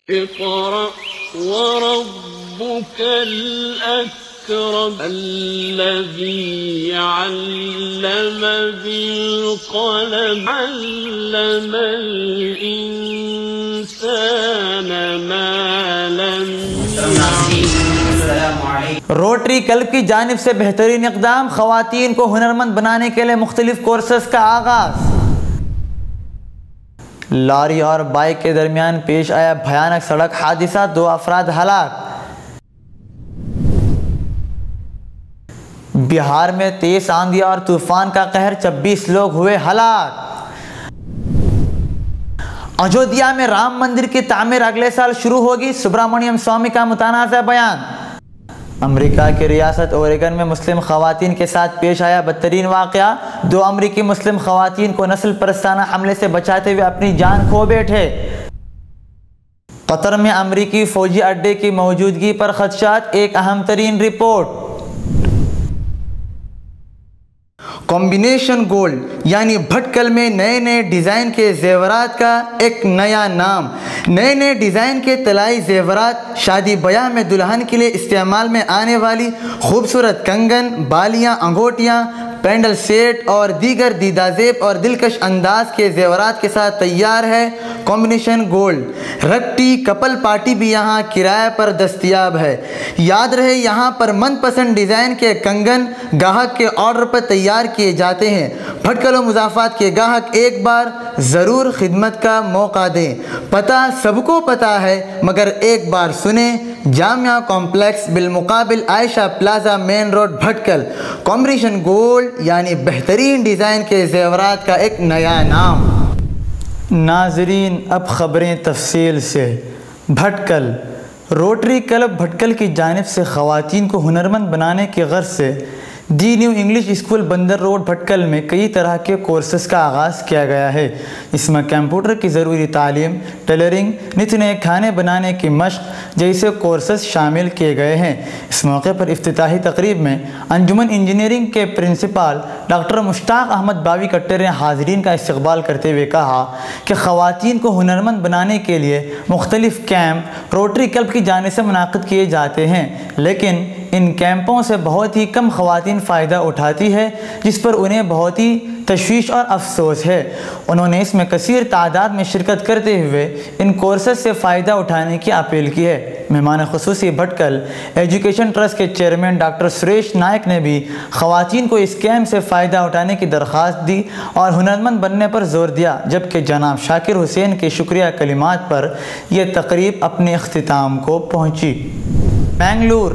اقرأ وربك الأكرم الذي علم بالقلم علم الإنسان ما لم يعلم۔ روٹری کلب کی جانب سے بہترین اقدام، خواتین کو ہنرمند بنانے کے لیے مختلف کورسز کا آغاز۔ لاری اور بائک کے درمیان پیش آیا بھیانک سڑک حادثہ، 2 افراد ہلاک۔ بہار میں تیز آندھی اور طوفان کا قہر، 26 لوگ ہوئے ہلاک۔ اجودھیا میں رام مندر کی تعمیر اگلے سال شروع ہوگی، سبرامنیم سوامی کا متنازع بیان۔ امریکہ کی ریاست اوریگن میں مسلم خواتین کے ساتھ پیش آیا بدترین واقعہ، 2 امریکی مسلم خواتین کو نسل پرستانہ حملے سے بچاتے ہوئے اپنی جان کھو بیٹھے۔ قطر میں امریکی فوجی اڈے کی موجودگی پر خدشات، ایک اہم ترین رپورٹ۔ کمبینیشن گولڈ یعنی بھٹکل میں نئے نئے ڈیزائن کے زیورات کا ایک نیا نام۔ نئے نئے ڈیزائن کے طلائی زیورات شادی بیاہ میں دلہن کے لیے استعمال میں آنے والی خوبصورت کنگن، بالیاں، انگوٹیاں، پینڈل سیٹ اور دیگر دیدازیب اور دلکش انداز کے زیورات کے ساتھ تیار ہے کمبینیشن گولڈ۔ رکٹی کپل پارٹی بھی یہاں کرائے پر دستیاب ہے۔ یاد رہے یہاں پر من پسند ڈیزائن کے کنگن گاہک کے آرڈر پر تیار کیے جاتے ہیں۔ بھٹکل و مضافات کے گاہک ایک بار ضرور خدمت کا موقع دیں۔ پتہ سب کو پتہ ہے مگر ایک بار سنیں، جامعہ کمپلیکس بالمقابل Ayesha plaza main road Bhatkal. Combination gold یعنی بہترین ڈیزائن کے زیورات کا ایک نیا نام۔ ناظرین اب خبریں تفصیل سے۔ بھٹکل روٹری کلب بھٹکل کی جانب سے خواتین کو ہنرمند بنانے کی غرض سے دی نیو انگلش اسکول بندر روڈ بھٹکل میں کئی طرح کے کورسز کا آغاز کیا گیا ہے۔ اس میں کمپیوٹر کی ضروری تعلیم، ٹیلرنگ، نت نئے کھانے بنانے کی مشق جیسے کورسز شامل کیے گئے ہیں۔ اس موقع پر افتتاحی تقریب میں انجمن انجینئرنگ کے پرنسپل ڈاکٹر مشتاق احمد باوی کٹر نے حاضرین کا استقبال کرتے ہوئے کہا کہ خواتین کو ہنرمند بنانے کے لیے مختلف کیمپ روٹری کلب کی جانب سے منعقد کیے جاتے ہیں، لیکن ان کیمپوں سے بہت ہی کم خواتین فائدہ اٹھاتی ہے، جس پر انہیں بہت ہی تشویش اور افسوس ہے۔ انہوں نے اس میں کثیر تعداد میں شرکت کرتے ہوئے ان کورسز سے فائدہ اٹھانے کی اپیل کی ہے۔ مہمان خصوصی بھٹکل ایجوکیشن ٹرسٹ کے چیئرمین ڈاکٹر سریش نائک نے بھی خواتین کو اس کیمپ سے فائدہ اٹھانے کی درخواست دی اور ہنرمند بننے پر زور دیا، جبکہ جناب شاکر حسین کے شکریہ کلمات پر یہ تقریب اپنے اختتام کو پہنچی۔ بنگلور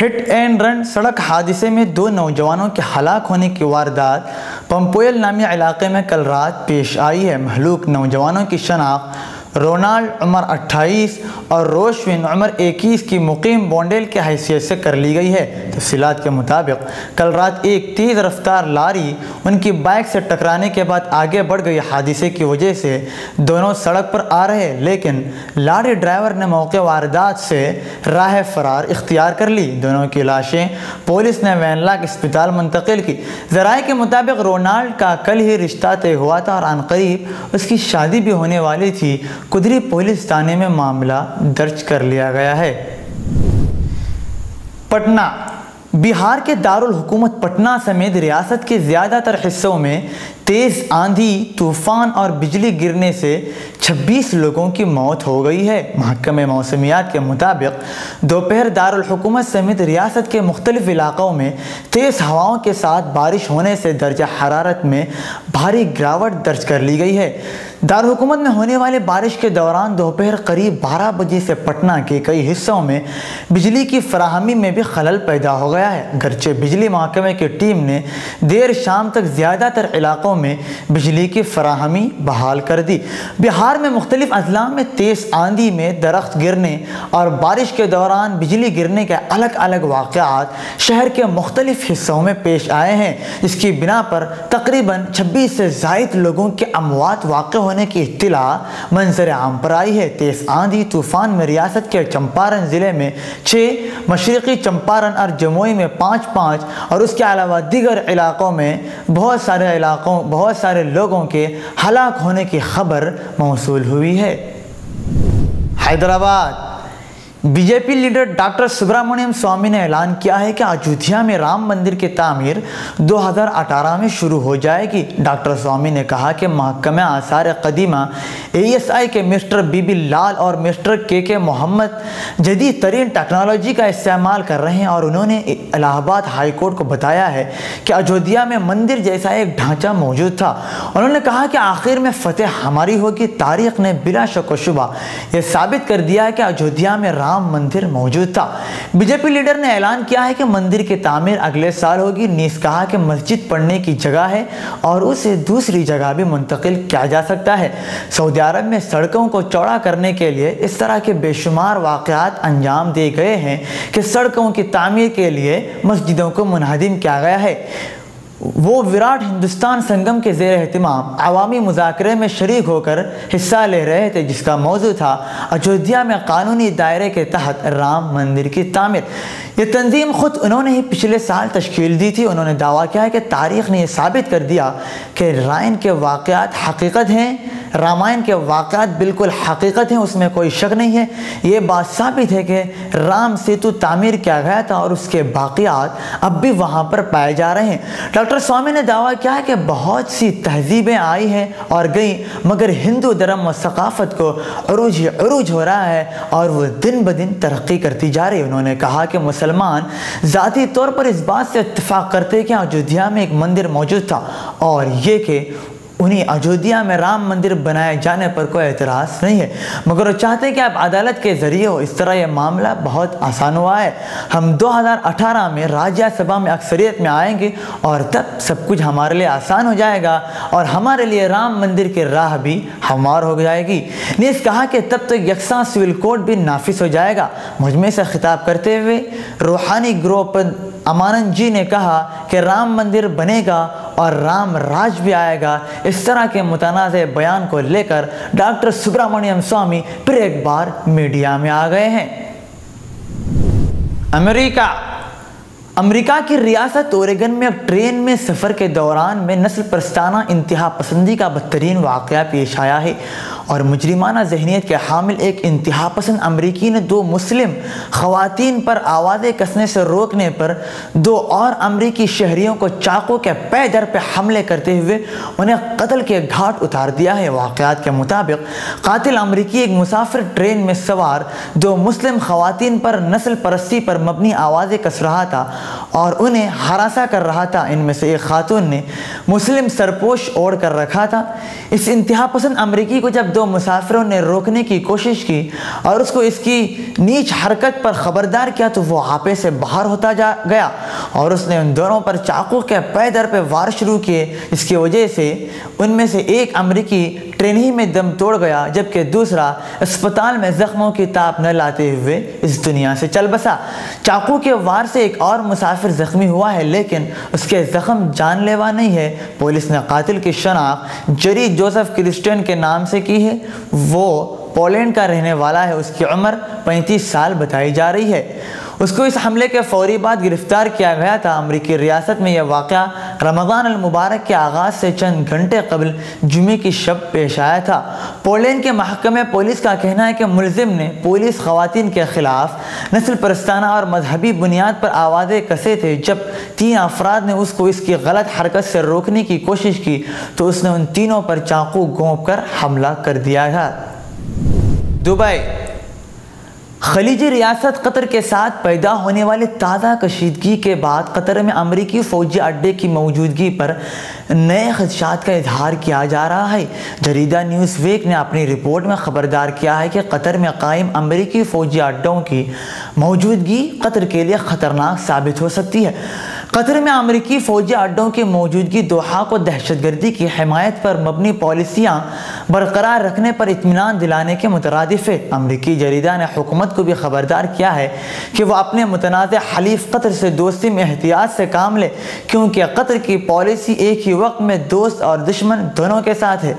ہٹ اینڈ رن سڑک حادثے میں 2 نوجوانوں کے ہلاک ہونے کی واردات پمپویل نامی علاقے میں کل رات پیش آئی ہے۔ مہلوک نوجوانوں کی شناخت رونالڈ عمر 28 اور روشوین عمر 21 کی مقیم بونڈیل کی حیثیت سے کر لی گئی ہے۔ تفصیلات کے مطابق کل رات ایک تیز رفتار لاری ان کی بائک سے ٹکرانے کے بعد آگے بڑھ گئی۔ حادثے کی وجہ سے دونوں سڑک پر آ رہے، لیکن لاری ڈرائیور نے موقع واردات سے راہ فرار اختیار کر لی۔ دونوں کی لاشیں پولیس نے وین لاک اسپتال منتقل کی۔ ذرائع کے مطابق رونالڈ کا کل ہی رشتہ طے ہوا تھا اور عنقریب اس کی شادی بھی ہونے والی تھی۔ قدری پولیس تھانے میں معاملہ درج کر لیا گیا ہے۔ پٹنہ بہار کے دارالحکومت پٹنہ سمیت ریاست کے زیادہ تر حصوں میں تیز آندھی، طوفان اور بجلی گرنے سے 26 لوگوں کی موت ہو گئی ہے۔ محکمہ موسمیات کے مطابق دوپہر دارالحکومت سمیت ریاست کے مختلف علاقوں میں تیز ہواؤں کے ساتھ بارش ہونے سے درجہ حرارت میں بھاری گراوٹ درج کر لی گئی ہے۔ دارالحکومت میں ہونے والے بارش کے دوران دوپہر قریب 12 بجے سے پٹنہ کے کئی حصوں میں بجلی کی فراہمی میں بھی خلل پیدا ہو گیا ہے، گرچہ بجلی محکمہ کی ٹیم نے دیر شام تک زیادہ تر علاقوں میں بجلی کی فراہمی بحال کر دی۔ بہار میں مختلف اضلاع میں تیز آندھی میں درخت گرنے اور بارش کے دوران بجلی گرنے کے الگ الگ واقعات شہر کے مختلف حصوں میں پیش آئے ہیں، جس کی بنا پر تقریباً 26 سے زائد لوگوں کے اموات واقع ہونے کی اطلاع منظر عام پر آئی ہے۔ تیز آندھی طوفان میں ریاست کے چمپارن ضلع میں 6، مشرقی چمپارن اور جموئی میں 5 اور اس کے علاوہ دیگر علاقوں میں بہت سارے لوگوں کے ہلاک ہونے کی خبر موصول ہوئی ہے۔ Hyderabad B J P leader doctor Subramaniam Swami نے اعلان کیا ہے کہ اجودھیا میں رام مندر کی تعمیر 2018 میں شروع ہو جائے گی۔ ڈاکٹر سوامی نے کہا کہ محکمہ آثار قدیمہ ASI کے مسٹر بی بی لال اور مسٹر کے محمد جدید ترین ٹیکنالوجی کا استعمال کر رہے ہیں، اور انہوں نے الہ آباد ہائی کورٹ کو بتایا ہے کہ اجودھیا میں مندر جیسا ایک ڈھانچہ موجود تھا۔ انہوں نے کہا کہ آخر میں فتح ہماری ہوگی۔ تاریخ نے بلا شک و شبہ یہ ثابت کر دیا ہے کہ اجودھیا میں رام مندر موجود تھا۔ بی جے پی لیڈر نے اعلان کیا ہے کہ مندر کی تعمیر اگلے سال ہوگی۔ نیز کہا کہ مسجد پڑھنے کی جگہ ہے اور اسے دوسری جگہ بھی منتقل کیا جا سکتا ہے۔ سعودی عرب میں سڑکوں کو چوڑا کرنے کے لیے اس طرح کے بے شمار واقعات انجام دیے گئے ہیں کہ سڑکوں کی تعمیر کے لیے مسجدوں کو منہدم کیا گیا ہے۔ وہ وراٹ ہندوستان سنگم کے زیر اہتمام عوامی مذاکرے میں شریک ہو کر حصہ لے رہے تھے، جس کا موضوع تھا اجودھیا میں قانونی دائرے کے تحت رام مندر کی تعمیر۔ یہ تنظیم خود انہوں نے ہی پچھلے سال تشکیل دی تھی۔ انہوں نے دعویٰ کیا ہے کہ تاریخ نے یہ ثابت کر دیا کہ رائن کے واقعات حقیقت ہیں، رامائن کے واقعات بالکل حقیقت ہیں، اس میں کوئی شک نہیں ہے۔ یہ بات ثابت ہے کہ رام سیتو تعمیر کیا گیا تھا اور اس کے باقیات اب بھی وہاں پر پائے جا رہے ہیں۔ ڈاکٹر سوامی نے دعویٰ کیا ہے کہ بہت سی تہذیبیں آئی ہیں اور گئیں، مگر ہندو دھرم و ثقافت کو عروج ہی عروج ہو رہا ہے اور وہ دن بدن ترقی کرتی جا رہی ہے۔ انہوں نے کہا کہ مسلمان ذاتی طور پر اس بات سے اتفاق کرتے کہ اجودھیا میں ایک مندر موجود تھا، اور یہ کہ انہیں اجودھیا میں رام مندر بنائے جانے پر کوئی اعتراض نہیں ہے، مگر وہ چاہتے ہیں کہ اب عدالت کے ذریعے ہو۔ اس طرح یہ معاملہ بہت آسان ہوا ہے۔ ہم 2018 میں راجیہ سبھا میں اکثریت میں آئیں گے اور تب سب کچھ ہمارے لیے آسان ہو جائے گا اور ہمارے لیے رام مندر کی راہ بھی ہموار ہو جائے گی۔ نیز کہا کہ تب تک یکساں سول کوڈ بھی نافذ ہو جائے گا۔ مجمع سے خطاب کرتے ہوئے روحانی گروپ امانند جی نے کہا کہ رام مندر بنے گا اور رام راج بھی آئے گا۔ اس طرح کے متنازع بیان کو لے کر ڈاکٹر سبرامنیم سوامی پھر ایک بار میڈیا میں آ گئے ہیں۔ امریکہ کی ریاست اوریگن میں ایک ٹرین میں سفر کے دوران میں نسل پرستانہ انتہا پسندی کا بدترین واقعہ پیش آیا ہے، اور مجرمانہ ذہنیت کے حامل ایک انتہا پسند امریکی نے 2 مسلم خواتین پر آوازیں کسنے سے روکنے پر 2 اور امریکی شہریوں کو چاقو کے پے در پہ حملے کرتے ہوئے انہیں قتل کے گھاٹ اتار دیا ہے۔ واقعات کے مطابق قاتل امریکی ایک مسافر ٹرین میں سوار 2 مسلم خواتین پر نسل پرستی پر مبنی آوازیں کس رہا تھا اور انہیں ہراساں کر رہا تھا۔ ان میں سے ایک خاتون نے مسلم سرپوش اوڑھ کر رکھا تھا۔ اس انتہا پسند امریکی کو جب 2 مسافروں نے روکنے کی کوشش کی اور اس کو اس کی نیچ حرکت پر خبردار کیا تو وہ آپے سے باہر ہوتا گیا اور اس نے ان دونوں پر چاقو کے پے در پہ وار شروع کیے، جس کی وجہ سے ان میں سے ایک امریکی ٹرین ہی میں دم توڑ گیا، جبکہ دوسرا اسپتال میں زخموں کی تاب نہ لاتے ہوئے اس دنیا سے چل بسا۔ چاقو کے وار سے ایک اور مسافر زخمی ہوا ہے، لیکن اس کے زخم جان لیوا نہیں ہے۔ پولیس نے قاتل کی شناخت جری جوزف کرسٹین کے نام سے کی ہے۔ وہ پولینڈ کا رہنے والا ہے۔ اس کی عمر 35 سال بتائی جا رہی ہے۔ اس کو اس حملے کے فوری بعد گرفتار کیا گیا تھا۔ امریکی ریاست میں یہ واقعہ رمضان المبارک کے آغاز سے چند گھنٹے قبل جمعے کی شب پیش آیا تھا۔ پولینڈ کے محکمہ پولیس کا کہنا ہے کہ ملزم نے پولیس خواتین کے خلاف نسل پرستانہ اور مذہبی بنیاد پر آوازیں کسے تھے۔ جب 3 افراد نے اس کو اس کی غلط حرکت سے روکنے کی کوشش کی تو اس نے ان تینوں پر چاقو گھونپ کر حملہ کر دیا تھا۔ دبئی خلیجی ریاست قطر کے ساتھ پیدا ہونے والی تازہ کشیدگی کے بعد قطر میں امریکی فوجی اڈے کی موجودگی پر نئے خدشات کا اظہار کیا جا رہا ہے۔ جریدہ نیوز ویک نے اپنی رپورٹ میں خبردار کیا ہے کہ قطر میں قائم امریکی فوجی اڈوں کی موجودگی قطر کے لیے خطرناک ثابت ہو سکتی ہے۔ قطر میں امریکی فوجی اڈوں کی موجودگی دوحہ کو دہشت گردی کی حمایت پر مبنی پالیسیاں برقرار رکھنے پر اطمینان دلانے کے مترادف ہے۔ امریکی جریدہ نے حکومت کو بھی خبردار کیا ہے کہ وہ اپنے متنازع حلیف قطر سے دوستی میں احتیاط سے کام لے، کیونکہ قطر کی پالیسی ایک ہی وقت میں دوست اور دشمن دونوں کے ساتھ ہے۔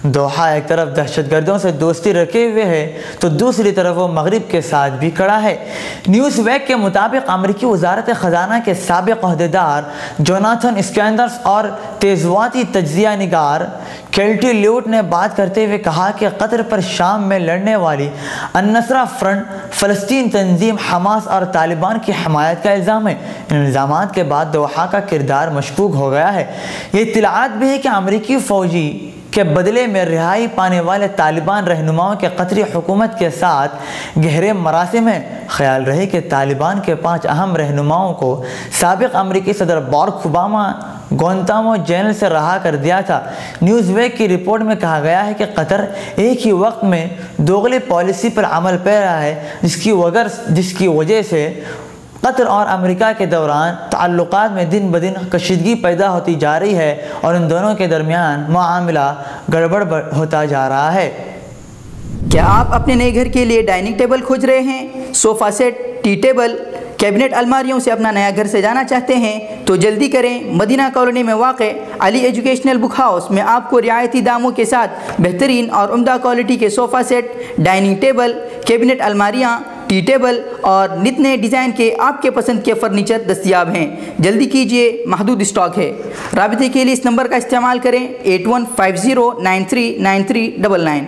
دوحہ ایک طرف دہشت گردوں سے دوستی رکھے ہوئے ہے تو دوسری طرف وہ مغرب کے ساتھ بھی کھڑا ہے۔ نیوز ویک کے مطابق امریکی وزارت خزانہ کے سابق عہدیدار جوناتھن اسکینڈرز اور تیزواتی تجزیہ نگار کیلٹی لیوٹ نے بات کرتے ہوئے کہا کہ قطر پر شام میں لڑنے والی النصرہ فرنٹ فلسطین تنظیم حماس اور طالبان کی حمایت کا الزام ہے۔ ان الزامات کے بعد دوحہ کا کردار مشکوک ہو گیا ہے۔ یہ اطلاعات بھی ہے کہ امریکی فوجی کے بدلے میں رہائی پانے والے طالبان رہنماؤں کے قطری حکومت کے ساتھ گہرے مراسم ہیں۔ خیال رہے کہ طالبان کے 5 اہم رہنماؤں کو سابق امریکی صدر باراک اوباما گوانتانامو جیل سے رہا کر دیا تھا۔ نیوز ویک کی رپورٹ میں کہا گیا ہے کہ قطر ایک ہی وقت میں دوغلی پالیسی پر عمل پیرا ہے، جس کی وجہ سے قطر اور امریکہ کے دوران تعلقات میں دن بدن کشیدگی پیدا ہوتی جا رہی ہے اور ان دونوں کے درمیان معاملہ گڑبڑ ہوتا جا رہا ہے۔ کیا آپ اپنے نئے گھر کے لیے ڈائننگ ٹیبل کھوج رہے ہیں؟ Sofa set, tea table, cabinet الماریوں سے اپنا نیا گھر سجانا چاہتے ہیں تو جلدی کریں۔ مدینہ کالونی میں واقع علی ایجوکیشنل بک ہاؤس میں آپ کو رعایتی داموں کے ساتھ بہترین اور عمدہ کوالٹی کے sofa set, dining table, cabinet الماریاں، ٹی ٹیبل اور نت نئے ڈیزائن کے آپ کے پسند کے فرنیچر دستیاب ہیں۔ جلدی کیجئے، محدود اسٹاک ہے۔ رابطے کے لیے اس نمبر کا استعمال کریں 8150939399۔